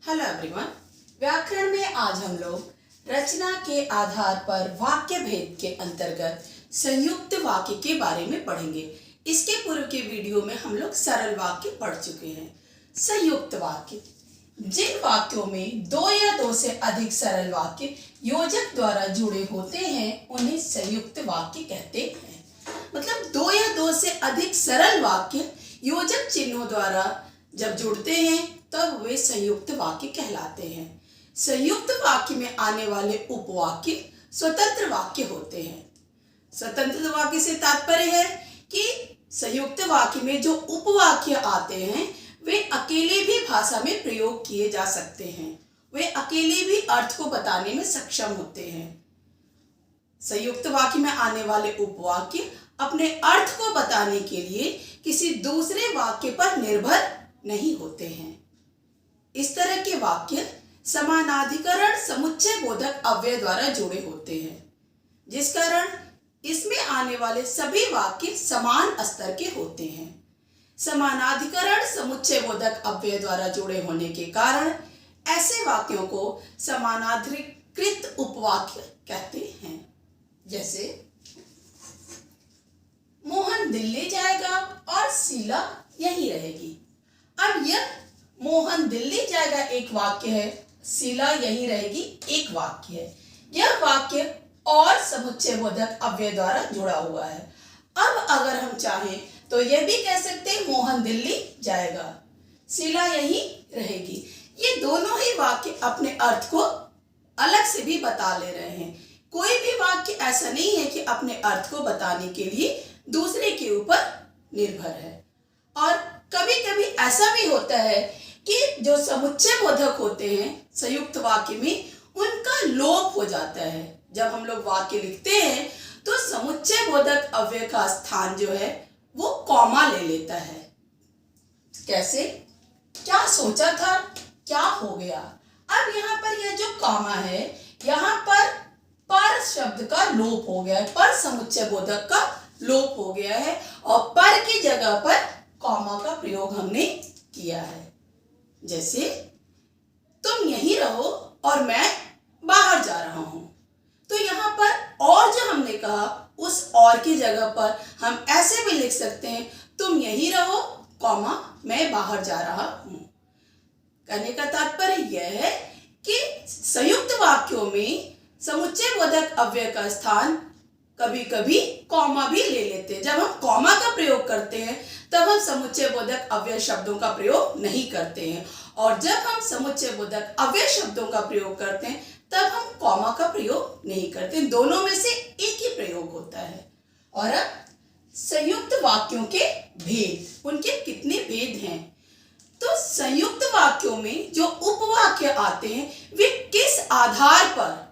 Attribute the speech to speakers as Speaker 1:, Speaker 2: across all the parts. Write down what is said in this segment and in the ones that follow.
Speaker 1: Hello everyone. व्याकरण में आज हम लोग रचना के आधार पर वाक्य भेद के अंतर्गत संयुक्त वाक्य के बारे में पढ़ेंगे। इसके पूर्व के वीडियो में हम लोग सरल वाक्य पढ़ चुके हैं। संयुक्त वाक्य, जिन वाक्यों में दो या दो से अधिक सरल वाक्य योजक द्वारा जुड़े होते हैं उन्हें संयुक्त वाक्य कहते हैं। मतलब दो या दो से अधिक सरल वाक्य योजक चिन्हों द्वारा जब जुड़ते हैं तब वे संयुक्त वाक्य कहलाते हैं। संयुक्त वाक्य में आने वाले उपवाक्य स्वतंत्र वाक्य होते हैं। स्वतंत्र वाक्य से तात्पर्य है कि संयुक्त वाक्य में जो उपवाक्य आते हैं वे अकेले भी भाषा में प्रयोग किए जा सकते हैं। वे अकेले भी अर्थ को बताने में सक्षम होते हैं। संयुक्त वाक्य में आने वाले उपवाक्य अपने अर्थ को बताने के लिए किसी दूसरे वाक्य पर निर्भर नहीं होते हैं। इस तरह के वाक्य समानाधिकरण समुच्चय बोधक अव्यय द्वारा जुड़े होते हैं, जिस कारण इसमें आने वाले सभी वाक्य समान स्तर के होते हैं। समानाधिकरण समुच्चय बोधक अव्यय द्वारा जुड़े होने के कारण ऐसे वाक्यों को समानाधिकृत उपवाक्य कहते हैं। जैसे मोहन दिल्ली जाएगा और शीला यहीं रहेगी। अब यह मोहन दिल्ली जाएगा एक वाक्य है, शीला यहीं रहेगी एक वाक्य है। यह वाक्य और समुच्चय बोधक अव्यय द्वारा जुड़ा हुआ है। अब अगर हम चाहें तो यह भी कह सकते हैं मोहन दिल्ली जाएगा, शीला यहीं रहेगी। ये दोनों ही वाक्य अपने अर्थ को अलग से भी बता ले रहे हैं। कोई भी वाक्य ऐसा नहीं है कि अपने अर्थ को बताने के लिए दूसरे के ऊपर निर्भर है। और कभी कभी ऐसा भी होता है कि जो समुच्चय बोधक होते हैं संयुक्त वाक्य में उनका लोप हो जाता है। जब हम लोग वाक्य लिखते हैं तो समुच्चय बोधक अव्यय का स्थान जो है वो कॉमा ले लेता है। कैसे? क्या सोचा था, क्या हो गया। अब यहाँ पर यह जो कॉमा है, यहाँ पर शब्द का लोप हो गया है, पर समुच्चय बोधक का लोप हो गया है और पर की जगह पर कॉमा का प्रयोग हमने किया है। जैसे तुम यहीं रहो और मैं बाहर जा रहा हूं। तो यहाँ पर और जो हमने कहा उस और की जगह पर हम ऐसे भी लिख सकते हैं, तुम यहीं रहो कॉमा मैं बाहर जा रहा हूं। कहने का तात्पर्य यह है कि संयुक्त वाक्यों में समुच्चय बोधक अव्यय का स्थान कभी कभी कॉमा भी ले लेते हैं। जब हम कॉमा का प्रयोग करते हैं तब हम समुच्चय बोधक अव्यय शब्दों का प्रयोग नहीं करते हैं, और जब हम समुच्चय बोधक अव्यय शब्दों का प्रयोग करते हैं तब हम कॉमा का प्रयोग नहीं करते। दोनों में से एक ही प्रयोग होता है। और अब संयुक्त वाक्यों के भेद, उनके कितने भेद हैं? तो संयुक्त वाक्यों में जो उपवाक्य आते हैं वे किस आधार पर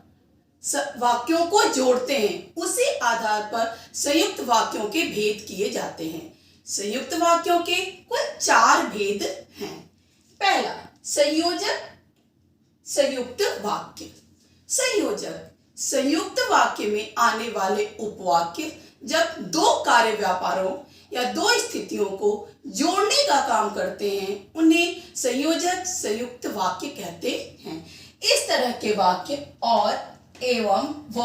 Speaker 1: वाक्यों को जोड़ते हैं, उसी आधार पर संयुक्त वाक्यों के भेद किए जाते हैं। संयुक्त वाक्यों के कुल 4 भेद हैं। पहला, संयोजक संयुक्त वाक्य। संयोजक संयुक्त वाक्य में आने वाले उपवाक्य जब दो कार्य व्यापारों या दो स्थितियों को जोड़ने का काम करते हैं उन्हें संयोजक संयुक्त वाक्य कहते हैं। इस तरह के वाक्य और, एवं, व,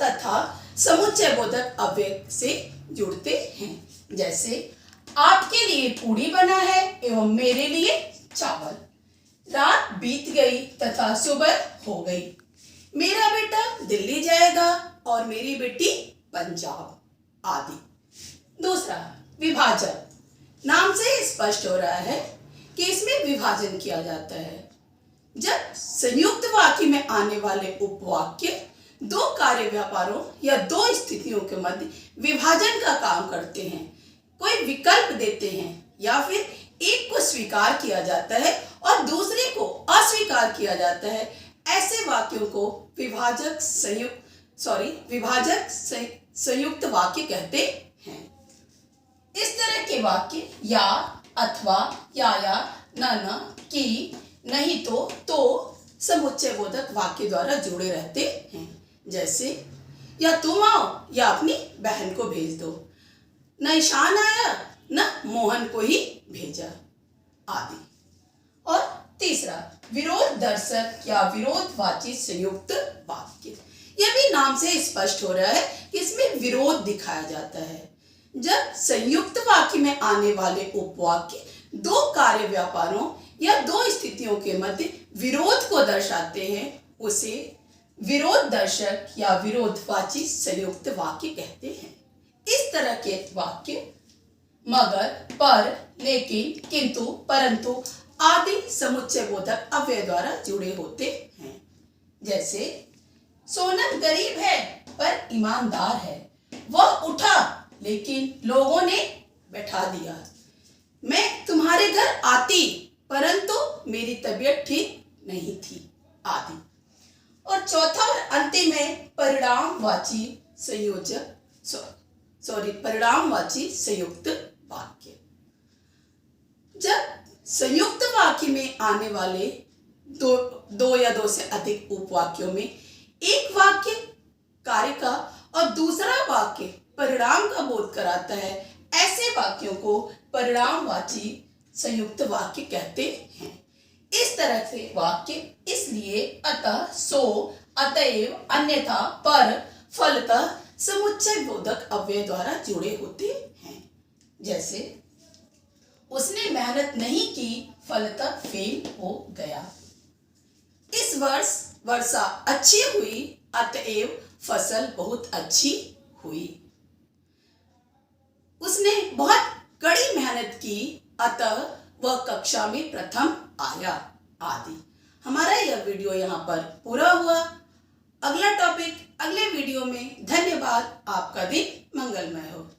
Speaker 1: तथा समुच्चय बोधक अव्यय से जुड़ते हैं। जैसे आपके लिए पूड़ी बना है एवं मेरे लिए चावल। रात बीत गई तथा सुबह हो गई। मेरा बेटा दिल्ली जाएगा और मेरी बेटी पंजाब, आदि। दूसरा, विभाजन। नाम से ही स्पष्ट हो रहा है कि इसमें विभाजन किया जाता है। जब संयुक्त वाक्य में आने वाले उपवाक्य दो कार्य व्यापारों या दो स्थितियों के मध्य विभाजन का काम करते हैं, कोई विकल्प देते हैं या फिर एक को स्वीकार किया जाता है और दूसरे को अस्वीकार किया जाता है, ऐसे वाक्यों को विभाजक संयुक्त वाक्य कहते हैं। इस तरह के वाक्य या, अथवा, या, न, कि, नहीं तो समुच्चय बोधक वाक्य द्वारा जुड़े रहते हैं। जैसे या तुम आओ या अपनी बहन को भेज दो, न ईशान आया न मोहन को ही भेजा, आदि। और तीसरा, तीसरा, विरोध दर्शक या विरोधवाची संयुक्त वाक्य। यह भी नाम से स्पष्ट हो रहा है कि इसमें विरोध दिखाया जाता है। जब संयुक्त वाक्य में आने वाले उपवाक्य दो कार्य व्यापारों या दो स्थितियों के मध्य विरोध को दर्शाते हैं, उसे विरोध दर्शक या विरोधवाची संयुक्त वाक्य कहते हैं। इस तरह के वाक्य मगर, पर, लेकिन, किंतु, परंतु आदि समुच्चय बोधक अव्यय द्वारा जुड़े होते हैं। जैसे सोनम गरीब है पर ईमानदार है। वह उठा लेकिन लोगों ने बैठा दिया। मैं तुम्हारे घर आती परंतु मेरी तबीयत ठीक नहीं थी, आदि। और चौथा और अंतिम है परिणामवाची परिणामवाची संयुक्त वाक्य। जब संयुक्त वाक्य में आने वाले दो या दो से अधिक उपवाक्यों में एक वाक्य कार्य का और दूसरा वाक्य परिणाम का बोध कराता है, ऐसे वाक्यों को परिणामवाची संयुक्त वाक्य कहते हैं। इस तरह से वाक्य इसलिए, अतः, सो, अतएव, अन्यथा, पर, फलतः समुच्चय बोधक अव्यय द्वारा जुड़े होते हैं। जैसे उसने मेहनत नहीं की, फलतः फेल हो गया। इस वर्ष वर्षा अच्छी हुई, अतएव फसल बहुत अच्छी हुई। उसने बहुत कड़ी मेहनत की, अतः वह कक्षा में प्रथम आया, आदि। हमारा यह वीडियो यहाँ पर पूरा हुआ। अगला टॉपिक अगले वीडियो में। धन्यवाद। आपका दिन मंगलमय हो।